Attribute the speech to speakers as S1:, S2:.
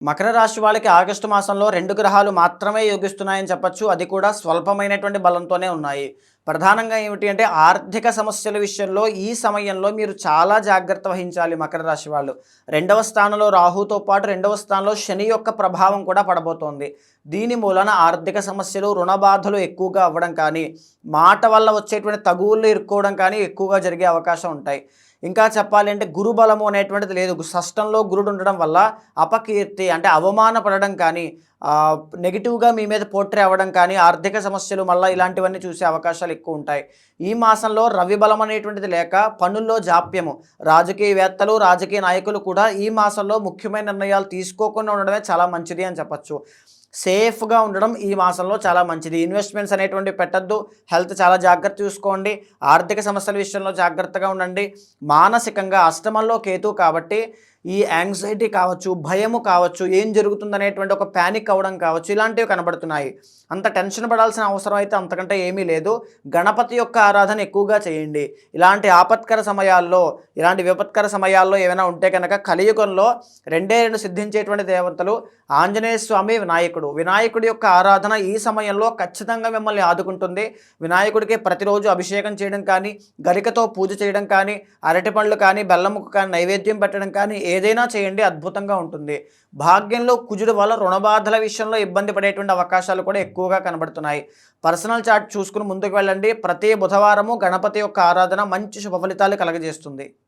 S1: మకర రాశి వాళ్ళకి ఆగస్టు మాసంలో 2 గ్రహాలు మాత్రమే యోగిస్తున్నాయని చెప్పొచ్చు. అది కూడా స్వల్పమైనటువంటి బలంతోనే ఉన్నాయి. ప్రధానంగా ఏమిటి అంటే ఆర్థిక సమస్యల విషయంలో ఈ సమయంలో మీరు చాలా జాగ్రత్త వహించాలి మకర రాశి వాళ్ళు. 2వ స్థానంలో రాహుతో పాటు 2వ స్థానంలో శని యొక్క ప్రభావం కూడా పడబోతోంది. దీని మూలన ఆర్థిక సమస్యలు, రుణ బాధలు ఎక్కువగా అవ్వడం కానీ, మాట వల్ల వచ్చేటువంటి తగువుల్లో ఇరుక్కోవడం కానీ ఎక్కువగా జరిగే అవకాశం ఉంటాయి. ఇంకా చెప్పాలి అంటే గురుబలము అనేటువంటిది లేదు. షష్టంలో గురుడు ఉండడం వల్ల అపకీర్తి అంటే అవమానపడడం కానీ, నెగెటివ్‌గా మీ మీద పోట్రే అవ్వడం కానీ, ఆర్థిక సమస్యలు మళ్ళా ఇలాంటివన్నీ చూసే అవకాశాలు ఎక్కువుంటాయి. ఈ మాసంలో రవి బలం అనేటువంటిది లేక పనుల్లో జాప్యము. రాజకీయవేత్తలు, రాజకీయ నాయకులు కూడా ఈ మాసంలో ముఖ్యమైన నిర్ణయాలు తీసుకోకుండా ఉండడమే చాలా మంచిది అని చెప్పొచ్చు. సేఫ్‌గా ఉండడం ఈ మాసంలో చాలా మంచిది. ఇన్వెస్ట్‌మెంట్స్ అనేటువంటివి పెట్టొద్దు. హెల్త్ చాలా జాగ్రత్త చూసుకోండి. ఆర్థిక సమస్యల విషయంలో జాగ్రత్తగా ఉండండి. మానసికంగా అష్టమంలో కేతువు కాబట్టి ఈ యాంగ్జైటీ కావచ్చు, భయము కావచ్చు, ఏం జరుగుతుందనేటువంటి ఒక పానిక్ అవ్వడం కావచ్చు, ఇలాంటివి కనబడుతున్నాయి. అంత టెన్షన్ పడాల్సిన అవసరం అయితే అంతకంటే ఏమీ లేదు. గణపతి యొక్క ఆరాధన ఎక్కువగా చేయండి. ఇలాంటి ఆపత్కర సమయాల్లో, ఇలాంటి విపత్కర సమయాల్లో ఏమైనా ఉంటే కనుక కలియుగంలో రెండే 2 సిద్ధించేటువంటి దేవతలు ఆంజనేయ స్వామి, వినాయకుడు. వినాయకుడి యొక్క ఆరాధన ఈ సమయంలో ఖచ్చితంగా మిమ్మల్ని ఆదుకుంటుంది. వినాయకుడికి ప్రతిరోజు అభిషేకం చేయడం కానీ, గరికతో పూజ చేయడం కానీ, అరటి పండ్లు కానీ, బెల్లం ముక్క కానీ, నైవేద్యం పెట్టడం కానీ ఏదైనా చేయండి, అద్భుతంగా ఉంటుంది. భాగ్యంలో కుజుడు వల్ల రుణబాధల విషయంలో ఇబ్బంది పడేటువంటి అవకాశాలు కూడా ఎక్కువగా కనబడుతున్నాయి. పర్సనల్ చార్ట్ చూసుకుని ముందుకు వెళ్ళండి. ప్రతి బుధవారము గణపతి యొక్క ఆరాధన మంచి శుభ ఫలితాలు కలగజేస్తుంది.